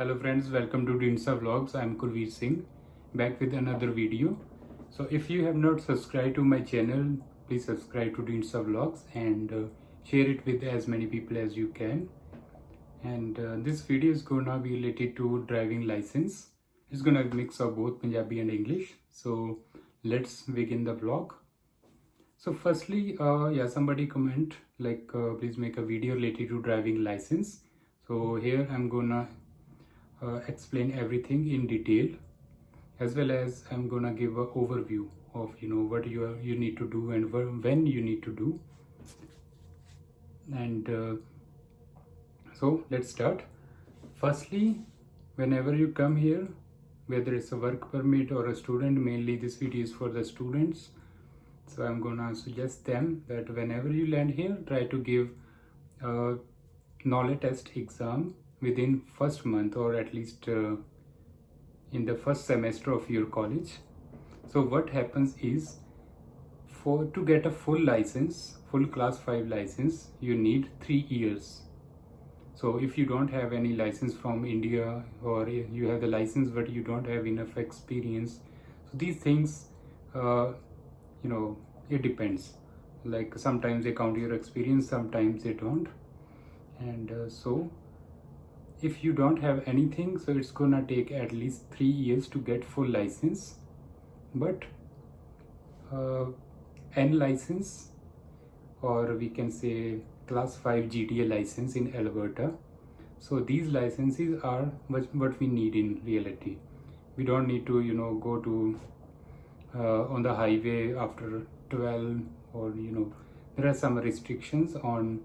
Hello friends, welcome to Dinsa Vlogs. I am Kulveer Singh, back with another video. So if you have not subscribed to my channel, please subscribe to Dinsa Vlogs and share it with as many people as you can. And this video is gonna be related to driving license. It's gonna mix of both Punjabi and English. So let's begin the vlog. So firstly, somebody comment like please make a video related to driving license. So here I'm gonna explain everything in detail, as well as I'm gonna give an overview of what you need to do and when you need to do. And so let's start. Firstly, whenever you come here, whether it's a work permit or a student, mainly this video is for the students, so I'm gonna suggest them that whenever you land here, try to give a knowledge test exam within first month, or at least in the first semester of your college. So what happens is, to get a full license, full class 5 license, you need 3 years. So if you don't have any license from India, or you have the license but you don't have enough experience, so these things it depends. Like sometimes they count your experience, sometimes they don't. And so if you don't have anything, so it's gonna take at least 3 years to get full license. But N license, or we can say class 5 GTA license in Alberta, so these licenses are what we need in reality. We don't need to go to on the highway after 12, or there are some restrictions on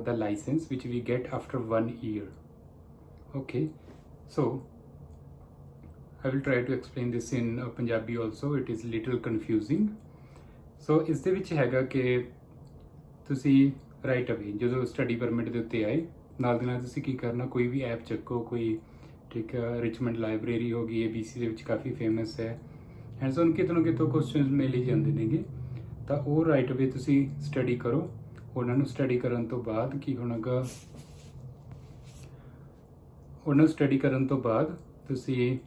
the license which we get after 1 year. Okay, so I will try to explain this in Punjabi also. It is little confusing. So ਇਸ ਦੇ ਵਿੱਚ ਹੈਗਾ ਕਿ ਤੁਸੀਂ right ਅਵੇ ਜਦੋਂ study permit ਦੇ ਉੱਤੇ ਆਏ, ਨਾਲ ਦੀ ਨਾਲ ਤੁਸੀਂ ਕੀ ਕਰਨਾ, ਕੋਈ ਵੀ ਐਪ ਚੱਕੋ, ਕੋਈ ਠੀਕ ਰਿਚਮੰਡ ਲਾਇਬ੍ਰੇਰੀ ਹੋ ਗਈ, ABC ਦੇ ਵਿੱਚ ਕਾਫੀ ਫੇਮਸ ਹੈ, ਐਂਡ ਸੋ ਕਿਤੋਂ ਨਾ ਕਿਤੋਂ ਕੁਐਸਚਨਸ ਮਿਲ ਹੀ ਜਾਂਦੇ ਨੇਗੇ, ਤਾਂ ਉਹ ਰਾਈਟ ਅਵੇ ਤੁਸੀਂ ਸਟੱਡੀ ਕਰੋ। ਉਹਨਾਂ ਨੂੰ ਸਟੱਡੀ ਕਰਨ ਤੋਂ ਬਾਅਦ ਕੀ ਹੋਣਾਗਾ, ਉਹਨਾਂ ਨੂੰ ਸਟੱਡੀ ਕਰਨ ਤੋਂ ਬਾਅਦ ਤੁਸੀਂ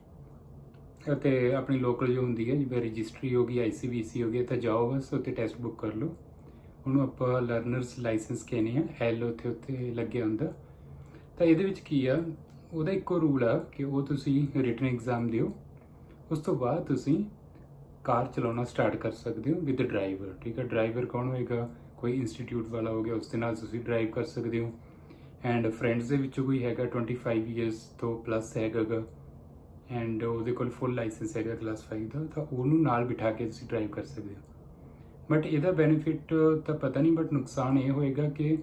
ਅਤੇ ਆਪਣੀ ਲੋਕਲ ਜੋ ਹੁੰਦੀ ਹੈ, ਜਿਵੇਂ ਰਜਿਸਟਰੀ ਹੋ ਗਈ, ICBC ਹੋ ਗਿਆ, ਤਾਂ ਜਾਓ ਬਸ ਉੱਥੇ ਟੈਸਟ ਬੁੱਕ ਕਰ ਲਓ। ਉਹਨੂੰ ਆਪਾਂ ਲਰਨਰਸ ਲਾਇਸੈਂਸ ਕਹਿੰਦੇ ਆ, L ਉੱਥੇ ਲੱਗਿਆ ਹੁੰਦਾ। ਤਾਂ ਇਹਦੇ ਵਿੱਚ ਕੀ ਆ, ਉਹਦਾ ਇੱਕੋ ਰੂਲ ਆ ਕਿ ਉਹ ਤੁਸੀਂ ਰਿਟਨ ਐਗਜ਼ਾਮ ਦਿਓ, ਉਸ ਤੋਂ ਬਾਅਦ ਤੁਸੀਂ ਕਾਰ ਚਲਾਉਣਾ ਸਟਾਰਟ ਕਰ ਸਕਦੇ ਹੋ ਵਿਦ ਡਰਾਈਵਰ। ਠੀਕ ਹੈ, ਡਰਾਈਵਰ ਕੌਣ ਹੋਏਗਾ, ਕੋਈ ਇੰਸਟੀਟਿਊਟ ਵਾਲਾ ਹੋ ਗਿਆ, ਉਸ ਦੇ ਨਾਲ ਤੁਸੀਂ ਡਰਾਈਵ ਕਰ ਸਕਦੇ ਹੋ। ਐਂਡ ਫਰੈਂਡਸ ਦੇ ਵਿੱਚੋਂ ਕੋਈ ਹੈਗਾ 25 ਈਅਰਸ ਤੋਂ ਪਲੱਸ ਹੈਗਾ ਗਾ, ਐਂਡ ਉਹਦੇ ਕੋਲ ਫੁੱਲ ਲਾਇਸੈਂਸ ਹੈਗਾ ਕਲਾਸ 5 ਦਾ, ਤਾਂ ਉਹਨੂੰ ਨਾਲ ਬਿਠਾ ਕੇ ਤੁਸੀਂ ਡਰਾਈਵ ਕਰ ਸਕਦੇ ਹੋ। ਬਟ ਇਹਦਾ ਬੈਨੀਫਿਟ ਤਾਂ ਪਤਾ ਨਹੀਂ, ਬਟ ਨੁਕਸਾਨ ਇਹ ਹੋਏਗਾ ਕਿ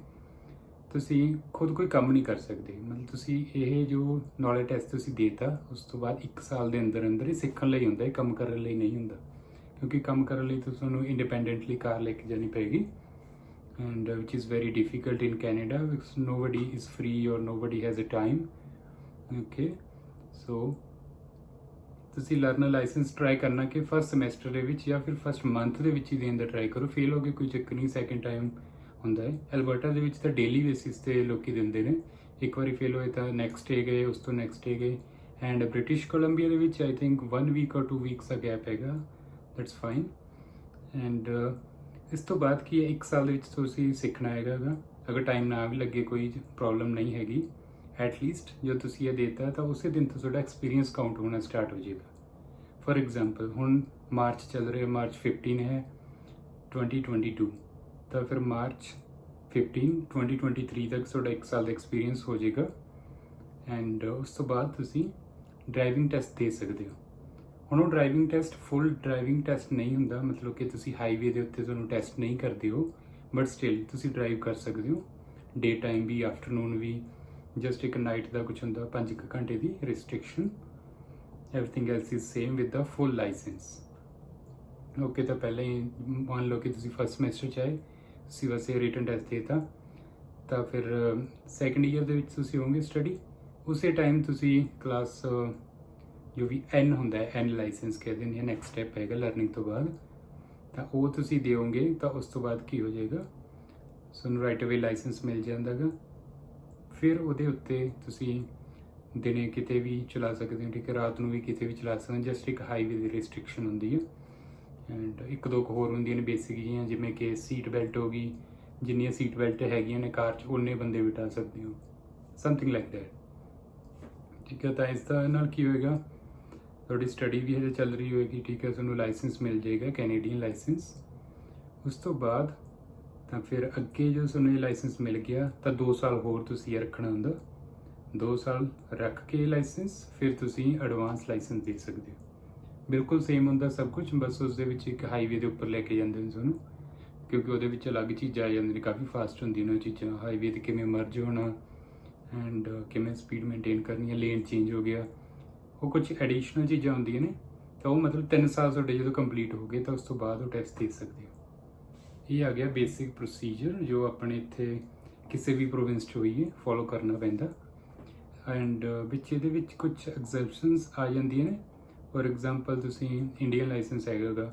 ਤੁਸੀਂ ਖੁਦ ਕੋਈ ਕੰਮ ਨਹੀਂ ਕਰ ਸਕਦੇ। ਮਤਲਬ ਤੁਸੀਂ ਇਹ ਜੋ ਨੌਲੇਜ ਟੈਸਟ ਤੁਸੀਂ ਦੇਤਾ, ਉਸ ਤੋਂ ਬਾਅਦ 1 ਸਾਲ ਦੇ ਅੰਦਰ ਅੰਦਰ ਹੀ ਸਿੱਖਣ ਲਈ ਹੁੰਦਾ, ਇਹ ਕੰਮ ਕਰਨ ਲਈ ਨਹੀਂ ਹੁੰਦਾ, ਕਿਉਂਕਿ ਕੰਮ ਕਰਨ ਲਈ ਤੁਹਾਨੂੰ ਇੰਡੀਪੈਂਡੈਂਟਲੀ ਕਾਰ ਲੈ ਕੇ ਜਾਣੀ ਪਏਗੀ, and which is very difficult in Canada because nobody is free or nobody has a time. Okay, so ਤੁਸੀਂ ਲਰਨਰ ਲਾਇਸੈਂਸ ਟਰਾਈ ਕਰਨਾ ਕਿ ਫਸਟ ਸਮੈਸਟਰ ਦੇ ਵਿੱਚ ਜਾਂ ਫਿਰ ਫਸਟ ਮੰਥ ਦੇ ਵਿੱਚ ਹੀ ਦੇਣ ਦਾ ਟਰਾਈ ਕਰੋ। ਫੇਲ ਹੋ ਗਏ ਕੋਈ ਚੱਕਰ ਨਹੀਂ, ਸੈਕਿੰਡ ਟਾਈਮ ਹੁੰਦਾ ਹੈ। ਐਲਬਰਟਾ ਦੇ ਵਿੱਚ ਤਾਂ ਡੇਲੀ ਬੇਸਿਸ 'ਤੇ ਲੋਕੀ ਦਿੰਦੇ ਨੇ, ਇੱਕ ਵਾਰੀ ਫੇਲ ਹੋਏ ਤਾਂ ਨੈਕਸਟ ਡੇ ਗਏ, ਉਸ ਤੋਂ ਨੈਕਸਟ ਡੇ ਗਏ। ਐਂਡ ਬ੍ਰਿਟਿਸ਼ ਕੋਲੰਬੀਆ ਦੇ ਵਿੱਚ ਆਈ ਥਿੰਕ 1 ਵੀਕ ਔਰ 2 ਵੀਕਸ ਦਾ ਗੈਪ ਹੈਗਾ, ਦੈਟਸ ਫਾਈਨ। ਐਂਡ ਇਸ ਤੋਂ ਬਾਅਦ ਕੀ ਹੈ, 1 ਸਾਲ ਦੇ ਵਿੱਚ ਤੁਸੀਂ ਸਿੱਖਣਾ ਹੈਗਾ ਗਾ। ਅਗਰ ਟਾਈਮ ਨਾ ਵੀ ਲੱਗੇ ਕੋਈ ਪ੍ਰੋਬਲਮ ਨਹੀਂ ਹੈਗੀ, ਐਟਲੀਸਟ ਜਦੋਂ ਤੁਸੀਂ ਇਹ ਦੇਤਾ ਤਾਂ ਉਸੇ ਦਿਨ ਤੋਂ ਤੁਹਾਡਾ ਐਕਸਪੀਰੀਅੰਸ ਕਾਊਂਟ ਹੋਣਾ ਸਟਾਰਟ ਹੋ ਜਾਏਗਾ। ਫॉर एग्जांपल ਹੁਣ ਮਾਰਚ ਚੱਲ ਰਿਹਾ, ਮਾਰਚ 15 ਹੈ 2022, ਤਾਂ ਫਿਰ ਮਾਰਚ 15 2023 ਤੱਕ ਤੁਹਾਡਾ 1 ਸਾਲ ਦਾ ਐਕਸਪੀਰੀਅੰਸ ਹੋ ਜਾਏਗਾ। ਐਂਡ ਉਸ ਤੋਂ ਬਾਅਦ ਤੁਸੀਂ ਡਰਾਈਵਿੰਗ ਟੈਸਟ ਦੇ ਸਕਦੇ ਹੋ। ਹੁਣ ਉਹ ਡਰਾਈਵਿੰਗ ਟੈਸਟ ਫੁੱਲ ਡਰਾਈਵਿੰਗ ਟੈਸਟ ਨਹੀਂ ਹੁੰਦਾ, ਮਤਲਬ ਕਿ ਤੁਸੀਂ ਹਾਈਵੇ ਦੇ ਉੱਤੇ ਤੁਹਾਨੂੰ ਟੈਸਟ ਨਹੀਂ ਕਰਦੇ ਹੋ, ਬਟ ਸਟਿਲ ਤੁਸੀਂ ਡਰਾਈਵ ਕਰ ਸਕਦੇ ਹੋ, ਡੇ ਟਾਈਮ ਵੀ, ਆਫਟਰਨੂਨ ਵੀ। ਜਸਟ ਇੱਕ ਨਾਈਟ ਦਾ ਕੁਛ ਹੁੰਦਾ, 5 ਘੰਟੇ ਦੀ restriction. Everything else is same with the full licence. Okay, ਤਾਂ ਪਹਿਲਾਂ ਹੀ ਮੰਨ ਲਓ ਕਿ ਤੁਸੀਂ ਫਸਟ ਸਮੈਸਟਰ 'ਚ ਆਏ, ਤੁਸੀਂ ਵੈਸੇ ਰਿਟਨ ਟੈਸਟ ਦੇਤਾ, ਤਾਂ ਫਿਰ ਸੈਕਿੰਡ ਈਅਰ ਦੇ ਵਿੱਚ ਤੁਸੀਂ ਹੋਵੋਗੇ ਸਟੱਡੀ। ਉਸੇ ਟਾਈਮ ਤੁਸੀਂ ਕਲਾਸ ਜੋ ਵੀ N ਹੁੰਦਾ ਹੈ, N ਲਾਇਸੈਂਸ ਕਹਿੰਦੇ ਨੇ, ਨੈਕਸਟ ਸਟੈਪ ਹੈਗਾ ਲਰਨਿੰਗ ਤੋਂ ਬਾਅਦ, ਤਾਂ ਉਹ ਤੁਸੀਂ ਦਿਓਗੇ। ਤਾਂ ਉਸ ਤੋਂ ਬਾਅਦ ਕੀ ਹੋ ਜਾਏਗਾ, ਤੁਹਾਨੂੰ ਰਾਈਟ ਅਵੇ ਲਾਇਸੈਂਸ ਮਿਲ ਜਾਂਦਾ ਗਾ। ਫਿਰ ਉਹਦੇ ਉੱਤੇ ਤੁਸੀਂ ਦਿਨੇ ਕਿਤੇ ਵੀ ਚਲਾ ਸਕਦੇ ਹੋ, ਠੀਕ ਹੈ, ਰਾਤ ਨੂੰ ਵੀ ਕਿਤੇ ਵੀ ਚਲਾ ਸਕਦੇ ਹੋ। ਜਸਟ ਇੱਕ ਹਾਈਵੇ ਦੀ ਰਿਸਟ੍ਰਿਕਸ਼ਨ ਹੁੰਦੀ ਹੈ। ਐਂਡ ਇੱਕ ਦੋ ਕੁ ਹੋਰ ਹੁੰਦੀਆਂ ਨੇ ਬੇਸਿਕ ਜਿਹੀਆਂ, ਜਿਵੇਂ ਕਿ ਸੀਟ ਬੈਲਟ ਹੋ ਗਈ, ਜਿੰਨੀਆਂ ਸੀਟ ਬੈਲਟ ਹੈਗੀਆਂ ਨੇ ਕਾਰ 'ਚ ਉਨੇ ਬੰਦੇ ਬਿਠਾ ਸਕਦੇ ਹੋ, ਸਮਥਿੰਗ ਲਾਈਕ ਦੈਟ, ਠੀਕ ਹੈ। ਤਾਂ ਇਸ ਦਾ ਨਾਲ ਕੀ ਹੋਏਗਾ, ਤੁਹਾਡੀ ਸਟੱਡੀ ਵੀ ਹਜੇ ਚੱਲ ਰਹੀ ਹੋਏਗੀ, ਠੀਕ ਹੈ, ਤੁਹਾਨੂੰ ਲਾਇਸੈਂਸ ਮਿਲ ਜਾਏਗਾ, ਕੈਨੇਡੀਅਨ ਲਾਇਸੈਂਸ। ਉਸ ਤੋਂ ਬਾਅਦ ਤਾਂ ਫਿਰ ਅੱਗੇ ਜੋ ਤੁਹਾਨੂੰ ਇਹ ਲਾਇਸੈਂਸ ਮਿਲ ਗਿਆ ਤਾਂ 2 ਸਾਲ ਹੋਰ ਤੁਸੀਂ ਇਹ ਰੱਖਣਾ ਹੁੰਦਾ। 2 ਸਾਲ ਰੱਖ ਕੇ ਲਾਇਸੈਂਸ ਫਿਰ ਤੁਸੀਂ ਐਡਵਾਂਸ ਲਾਇਸੈਂਸ ਦੇ ਸਕਦੇ ਹੋ। ਬਿਲਕੁਲ ਸੇਮ ਹੁੰਦਾ ਸਭ ਕੁਝ, ਬਸ ਉਸ ਦੇ ਵਿੱਚ ਇੱਕ ਹਾਈਵੇ ਦੇ ਉੱਪਰ ਲੈ ਕੇ ਜਾਂਦੇ ਨੇ ਤੁਹਾਨੂੰ, ਕਿਉਂਕਿ ਉਹਦੇ ਵਿੱਚ ਅਲੱਗ ਚੀਜ਼ਾਂ ਆ ਜਾਂਦੀਆਂ ਨੇ, ਕਾਫੀ ਫਾਸਟ ਹੁੰਦੀਆਂ ਨੇ ਉਹ ਚੀਜ਼ਾਂ। ਹਾਈਵੇ 'ਤੇ ਕਿਵੇਂ ਮਰਜ ਹੋਣਾ ਐਂਡ ਕਿਵੇਂ ਸਪੀਡ ਮੇਨਟੇਨ ਕਰਨੀ ਹੈ, ਲੇਨ ਚੇਂਜ ਹੋ ਗਿਆ, ਉਹ ਕੁਝ ਐਡੀਸ਼ਨਲ ਚੀਜ਼ਾਂ ਹੁੰਦੀਆਂ ਨੇ। ਤਾਂ ਉਹ ਮਤਲਬ 3 ਸਾਲ ਤੁਹਾਡੇ ਜਦੋਂ ਕੰਪਲੀਟ ਹੋ ਗਏ ਤਾਂ ਉਸ ਤੋਂ ਬਾਅਦ ਉਹ ਟੈਸਟ ਦੇ ਸਕਦੇ ਹੋ। ਇਹ ਆ ਗਿਆ ਬੇਸਿਕ ਪ੍ਰੋਸੀਜਰ ਜੋ ਆਪਣੇ ਇੱਥੇ ਕਿਸੇ ਵੀ ਪ੍ਰੋਵਿੰਸ 'ਚ ਹੋਈਏ ਫੋਲੋ ਕਰਨਾ ਪੈਂਦਾ। ਐਂਡ ਵਿੱਚ ਇਹਦੇ ਵਿੱਚ ਕੁਝ ਐਗਜ਼ੈਪਸ਼ਨਸ ਆ ਜਾਂਦੀਆਂ ਨੇ। ਫੋਰ ਐਗਜ਼ਾਮਪਲ ਤੁਸੀਂ ਇੰਡੀਅਨ ਲਾਇਸੈਂਸ ਹੈਗਾ ਗਾ,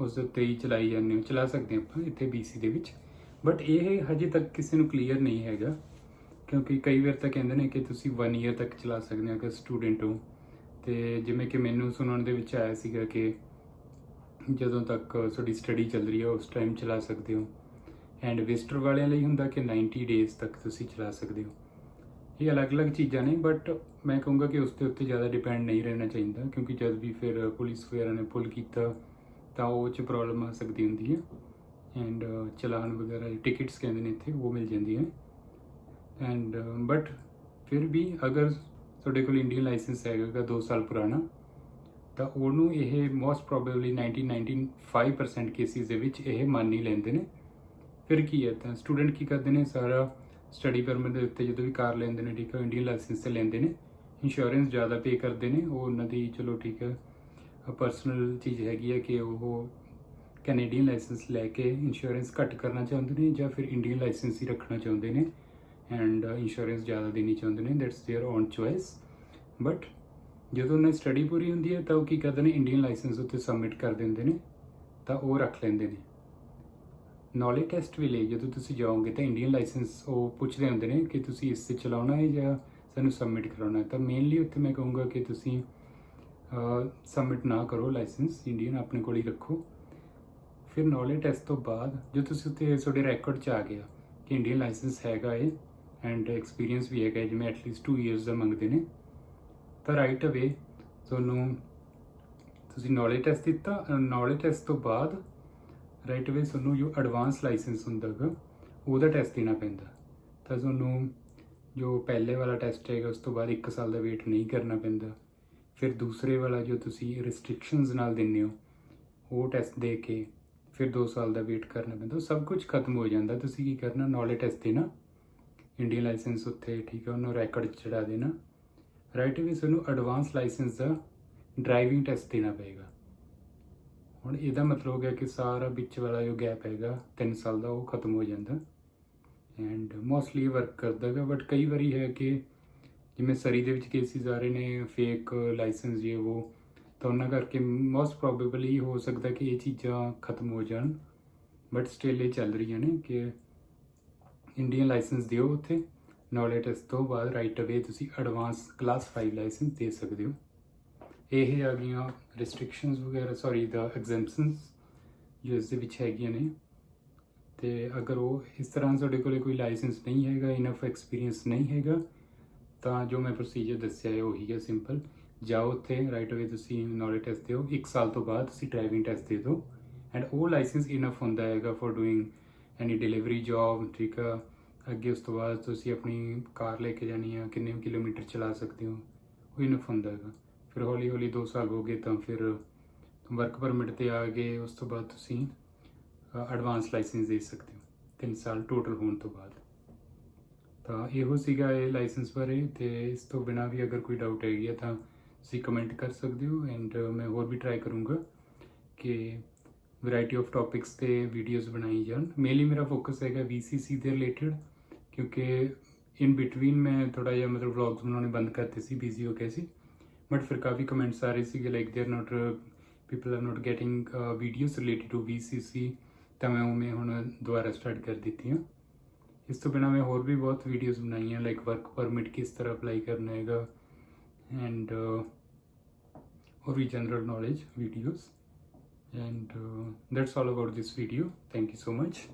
ਉਸ ਦੇ ਉੱਤੇ ਹੀ ਚਲਾਈ ਜਾਂਦੇ ਹੋ, ਚਲਾ ਸਕਦੇ ਆਪਾਂ ਇੱਥੇ BC ਦੇ ਵਿੱਚ, ਬਟ ਇਹ ਹਜੇ ਤੱਕ ਕਿਸੇ ਨੂੰ ਕਲੀਅਰ ਨਹੀਂ ਹੈਗਾ, ਕਿਉਂਕਿ ਕਈ ਵਾਰ ਤਾਂ ਕਹਿੰਦੇ ਨੇ ਕਿ ਤੁਸੀਂ 1 ਈਅਰ ਤੱਕ ਚਲਾ ਸਕਦੇ ਹੋ ਅਗਰ ਸਟੂਡੈਂਟ ਹੋ। ਅਤੇ ਜਿਵੇਂ ਕਿ ਮੈਨੂੰ ਸੁਣਨ ਦੇ ਵਿੱਚ ਆਇਆ ਸੀਗਾ ਕਿ ਜਦੋਂ ਤੱਕ ਤੁਹਾਡੀ ਸਟੱਡੀ ਚੱਲ ਰਹੀ ਹੈ ਉਸ ਟਾਈਮ ਚਲਾ ਸਕਦੇ ਹੋ। ਐਂਡ ਵਿਜ਼ਟਰ ਵਾਲਿਆਂ ਲਈ ਹੁੰਦਾ ਕਿ 90 ਡੇਜ਼ ਤੱਕ ਤੁਸੀਂ ਚਲਾ ਸਕਦੇ ਹੋ। ਇਹ ਅਲੱਗ-ਅਲੱਗ ਚੀਜ਼ਾਂ ਨੇ, ਬਟ ਮੈਂ ਕਹੂੰਗਾ ਕਿ ਉਸ ਦੇ ਉੱਤੇ ਜ਼ਿਆਦਾ ਡਿਪੈਂਡ ਨਹੀਂ ਰਹਿਣਾ ਚਾਹੀਦਾ, ਕਿਉਂਕਿ ਜਦ ਵੀ ਫਿਰ ਪੁਲਿਸ ਵਗੈਰਾ ਨੇ ਪੁੱਲ ਕੀਤਾ ਤਾਂ ਉਹ 'ਚ ਪ੍ਰੋਬਲਮ ਆ ਸਕਦੀ ਹੁੰਦੀ ਹੈ। ਐਂਡ ਚਲਾਨ ਵਗੈਰਾ ਟਿਕਟਸ ਕਹਿੰਦੇ ਨੇ ਇੱਥੇ, ਉਹ ਮਿਲ ਜਾਂਦੀਆਂ। ਐਂਡ ਬਟ ਫਿਰ ਵੀ ਅਗਰ ਤੁਹਾਡੇ ਕੋਲ ਇੰਡੀਅਨ ਲਾਇਸੈਂਸ ਹੈਗਾ 2 ਸਾਲ ਪੁਰਾਣਾ, ਤਾਂ ਉਹਨੂੰ ਇਹ ਮੋਸਟ ਪ੍ਰੋਬੇਬਲੀ 95% ਕੇਸਿਸ ਦੇ ਵਿੱਚ ਇਹ ਮੰਨ ਹੀ ਲੈਂਦੇ ਨੇ। ਫਿਰ ਕੀ ਹੈ, ਤਾਂ ਸਟੂਡੈਂਟ ਕੀ ਕਰਦੇ ਨੇ, ਸਾਰਾ ਸਟੱਡੀ ਪਰਮਿਟ ਦੇ ਉੱਤੇ ਜਦੋਂ ਵੀ ਕਾਰ ਲੈਂਦੇ ਨੇ, ਠੀਕ ਹੈ, ਇੰਡੀਅਨ ਲਾਇਸੈਂਸ 'ਤੇ ਲੈਂਦੇ ਨੇ, ਇੰਸ਼ੋਰੈਂਸ ਜ਼ਿਆਦਾ ਪੇ ਕਰਦੇ ਨੇ। ਉਹ ਉਹਨਾਂ ਦੀ ਚਲੋ ਠੀਕ ਹੈ ਪਰਸਨਲ ਚੀਜ਼ ਹੈਗੀ ਹੈ ਕਿ ਉਹ ਕੈਨੇਡੀਅਨ ਲਾਇਸੈਂਸ ਲੈ ਕੇ ਇੰਸ਼ੋਰੈਂਸ ਘੱਟ ਕਰਨਾ ਚਾਹੁੰਦੇ ਨੇ ਜਾਂ ਫਿਰ ਇੰਡੀਅਨ ਲਾਇਸੈਂਸ ਹੀ ਰੱਖਣਾ ਚਾਹੁੰਦੇ ਨੇ ਐਂਡ ਇੰਸ਼ੋਰੈਂਸ ਜ਼ਿਆਦਾ ਦੇਣੀ ਚਾਹੁੰਦੇ ਨੇ, that's their own choice. But ਜਦੋਂ ਉਹਨਾਂ ਦੀ ਸਟੱਡੀ ਪੂਰੀ ਹੁੰਦੀ ਹੈ ਤਾਂ ਉਹ ਕੀ ਕਰਦੇ ਨੇ, ਇੰਡੀਅਨ ਲਾਇਸੈਂਸ ਉੱਤੇ ਸਬਮਿਟ ਕਰ ਦਿੰਦੇ ਨੇ, ਤਾਂ ਉਹ ਰੱਖ ਲੈਂਦੇ ਨੇ। ਨੌਲੇਜ ਟੈਸਟ ਵੀ ਲਈ ਜਦੋਂ ਤੁਸੀਂ ਜਾਓਗੇ ਤਾਂ ਇੰਡੀਅਨ ਲਾਇਸੈਂਸ ਉਹ ਪੁੱਛਦੇ ਹੁੰਦੇ ਨੇ ਕਿ ਤੁਸੀਂ ਇਸ 'ਤੇ ਚਲਾਉਣਾ ਹੈ ਜਾਂ ਸਾਨੂੰ ਸਬਮਿਟ ਕਰਾਉਣਾ ਹੈ। ਤਾਂ ਮੇਨਲੀ ਉੱਥੇ ਮੈਂ ਕਹੂੰਗਾ ਕਿ ਤੁਸੀਂ ਸਬਮਿਟ ਨਾ ਕਰੋ, ਲਾਇਸੈਂਸ ਇੰਡੀਅਨ ਆਪਣੇ ਕੋਲ ਹੀ ਰੱਖੋ। ਫਿਰ ਨੌਲੇਜ ਟੈਸਟ ਤੋਂ ਬਾਅਦ ਜੋ ਤੁਸੀਂ ਉੱਥੇ ਤੁਹਾਡੇ ਰੈਕੋਰਡ 'ਚ ਆ ਗਿਆ ਕਿ ਇੰਡੀਅਨ ਲਾਇਸੈਂਸ ਹੈਗਾ ਏ ਐਂਡ ਐਕਸਪੀਰੀਅੰਸ ਵੀ ਹੈਗਾ, ਜਿਵੇਂ ਐਟਲੀਸਟ 2 ਇਅਰਸ ਦਾ ਮੰਗਦੇ ਨੇ, ਤਾਂ ਰਾਈਟ ਅਵੇ ਤੁਹਾਨੂੰ ਤੁਸੀਂ ਨੌਲੇਜ ਟੈਸਟ ਦਿੱਤਾ। ਨੌਲੇਜ ਟੈਸਟ ਤੋਂ ਬਾਅਦ ਰਾਈਟ ਅਵੇ ਤੁਹਾਨੂੰ ਜੋ ਐਡਵਾਂਸ ਲਾਇਸੈਂਸ ਹੁੰਦਾ ਗਾ ਉਹਦਾ ਟੈਸਟ ਦੇਣਾ ਪੈਂਦਾ। ਤਾਂ ਤੁਹਾਨੂੰ ਜੋ ਪਹਿਲੇ ਵਾਲਾ ਟੈਸਟ ਹੈਗਾ ਉਸ ਤੋਂ ਬਾਅਦ 1 ਸਾਲ ਦਾ ਵੇਟ ਨਹੀਂ ਕਰਨਾ ਪੈਂਦਾ। ਫਿਰ ਦੂਸਰੇ ਵਾਲਾ ਜੋ ਤੁਸੀਂ ਰਿਸਟ੍ਰਿਕਸ਼ਨਸ ਨਾਲ ਦਿੰਦੇ ਹੋ ਉਹ ਟੈਸਟ ਦੇ ਕੇ ਫਿਰ 2 ਸਾਲ ਦਾ ਵੇਟ ਕਰਨਾ ਪੈਂਦਾ। ਸਭ ਕੁਝ ਖਤਮ ਹੋ ਜਾਂਦਾ। ਤੁਸੀਂ ਕੀ ਕਰਨਾ, ਨੌਲੇਜ ਟੈਸਟ ਦੇਣਾ, ਇੰਡੀਅਨ ਲਾਇਸੈਂਸ ਉੱਥੇ, ਠੀਕ ਹੈ, ਉਹਨੂੰ ਰੈਕੋਰਡ 'ਚ ਚੜਾ ਦੇਣਾ। ਰਾਈਟ ਅਵੇ ਤੁਹਾਨੂੰ ਐਡਵਾਂਸ ਲਾਇਸੈਂਸ ਦਾ ਡਰਾਈਵਿੰਗ ਟੈਸਟ ਦੇਣਾ ਪਏਗਾ। ਹੁਣ ਇਹਦਾ ਮਤਲਬ ਹੋ ਗਿਆ ਕਿ ਸਾਰਾ ਵਿੱਚ ਵਾਲਾ ਜੋ ਗੈਪ ਹੈਗਾ 3 ਸਾਲ ਦਾ ਉਹ ਖਤਮ ਹੋ ਜਾਂਦਾ। ਐਂਡ ਮੋਸਟਲੀ ਵਰਕ ਕਰਦਾ ਹੈਗਾ, ਬਟ ਕਈ ਵਾਰੀ ਹੈ ਕਿ ਜਿਵੇਂ ਸਰੀ ਦੇ ਵਿੱਚ ਕੇਸਿਸ ਆ ਰਹੇ ਨੇ ਫੇਕ ਲਾਇਸੈਂਸ ਜੇ ਉਹ, ਤਾਂ ਉਹਨਾਂ ਕਰਕੇ ਮੋਸਟ ਪ੍ਰੋਬੇਬਲੀ ਹੋ ਸਕਦਾ ਕਿ ਇਹ ਚੀਜ਼ਾਂ ਖਤਮ ਹੋ ਜਾਣ। ਬਟ ਸਟਿਲ ਇਹ ਚੱਲ ਰਹੀਆਂ ਨੇ ਕਿ ਇੰਡੀਅਨ ਲਾਇਸੈਂਸ ਦਿਓ ਉੱਥੇ, ਨੌਲੇਜ ਟੈਸਟ ਤੋਂ ਬਾਅਦ ਰਾਈਟ ਅਵੇ ਤੁਸੀਂ ਐਡਵਾਂਸ ਕਲਾਸ 5 ਲਾਇਸੈਂਸ ਦੇ ਸਕਦੇ ਹੋ। ਇਹ ਆ ਗਈਆਂ ਰਿਸਟ੍ਰਿਕਸ਼ਨਸ ਵਗੈਰਾ, ਸੌਰੀ ਦਾ ਐਗਜ਼ੈਂਪਸ਼ਨਸ ਜੋ ਇਸ ਦੇ ਵਿੱਚ ਹੈਗੀਆਂ ਨੇ। ਅਤੇ ਅਗਰ ਉਹ ਇਸ ਤਰ੍ਹਾਂ ਤੁਹਾਡੇ ਕੋਲ ਕੋਈ ਲਾਇਸੈਂਸ ਨਹੀਂ ਹੈਗਾ, ਇਨਫ ਐਕਸਪੀਰੀਅੰਸ ਨਹੀਂ ਹੈਗਾ, ਤਾਂ ਜੋ ਮੈਂ ਪ੍ਰੋਸੀਜਰ ਦੱਸਿਆ ਹੈ ਉਹੀ ਹੈ ਸਿੰਪਲ। ਜਾਓ ਉੱਥੇ, ਰਾਈਟ ਅਵੇ ਤੁਸੀਂ ਨੌਲੇਜ ਟੈਸਟ ਦਿਓ, 1 ਸਾਲ ਤੋਂ ਬਾਅਦ ਤੁਸੀਂ ਡਰਾਈਵਿੰਗ ਟੈਸਟ ਦੇ ਦਿਓ ਐਂਡ ਉਹ ਲਾਇਸੈਂਸ ਇਨਫ ਹੁੰਦਾ ਹੈਗਾ for doing any delivery job, ਠੀਕ ਆ। ਅੱਗੇ ਉਸ ਤੋਂ ਬਾਅਦ ਤੁਸੀਂ ਆਪਣੀ ਕਾਰ ਲੈ ਕੇ ਜਾਣੀ ਆ, ਕਿੰਨੇ ਕਿਲੋਮੀਟਰ ਚਲਾ ਸਕਦੇ ਹੋ, ਉਹ ਇਨਫ ਹੁੰਦਾ ਹੈਗਾ। ਫਿਰ ਹੌਲੀ ਹੌਲੀ 2 ਸਾਲ ਹੋ ਗਏ ਤਾਂ ਫਿਰ ਵਰਕ ਪਰਮਿਟ 'ਤੇ ਆ ਗਏ, ਉਸ ਤੋਂ ਬਾਅਦ ਤੁਸੀਂ ਐਡਵਾਂਸ ਲਾਇਸੈਂਸ ਦੇ ਸਕਦੇ ਹੋ 3 ਸਾਲ ਟੋਟਲ ਹੋਣ ਤੋਂ ਬਾਅਦ। ਤਾਂ ਇਹੋ ਸੀਗਾ ਇਹ ਲਾਇਸੈਂਸ ਬਾਰੇ। ਅਤੇ ਇਸ ਤੋਂ ਬਿਨਾਂ ਵੀ ਅਗਰ ਕੋਈ ਡਾਊਟ ਹੈਗੀ ਹੈ ਤਾਂ ਤੁਸੀਂ ਕਮੈਂਟ ਕਰ ਸਕਦੇ ਹੋ ਐਂਡ ਮੈਂ ਹੋਰ ਵੀ ਟਰਾਈ ਕਰੂੰਗਾ ਕਿ ਵੈਰਾਈਟੀ ਆਫ ਟੌਪਿਕਸ 'ਤੇ ਵੀਡੀਓਜ਼ ਬਣਾਈ ਜਾਣ। ਮੇਨਲੀ ਮੇਰਾ ਫੋਕਸ ਹੈਗਾ VCC ਦੇ ਰਿਲੇਟਡ, ਕਿਉਂਕਿ ਇਨ ਬਿਟਵੀਨ ਮੈਂ ਥੋੜ੍ਹਾ ਜਿਹਾ ਮਤਲਬ ਵਲੌਗਸ ਬਣਾਉਣੇ ਬੰਦ ਕਰਤੇ ਸੀ, ਬਿਜ਼ੀ ਹੋ ਗਏ ਸੀ। ਬਟ ਫਿਰ ਕਾਫੀ ਕਮੈਂਟਸ ਆ ਰਹੇ ਸੀਗੇ like they are not, people are not getting videos related to VCC, ਤਾਂ ਮੈਂ ਉਵੇਂ ਹੁਣ ਦੁਬਾਰਾ ਸਟਾਰਟ ਕਰ ਦਿੱਤੀਆਂ। ਇਸ ਤੋਂ ਬਿਨਾਂ ਮੈਂ ਹੋਰ ਵੀ ਬਹੁਤ ਵੀਡੀਓਜ਼ ਬਣਾਈਆਂ ਲਾਈਕ ਵਰਕ ਪਰਮਿਟ ਕਿਸ ਤਰ੍ਹਾਂ ਅਪਲਾਈ ਕਰਨਾ ਹੈਗਾ, and or general knowledge videos. And that's all about this video. Thank you so much.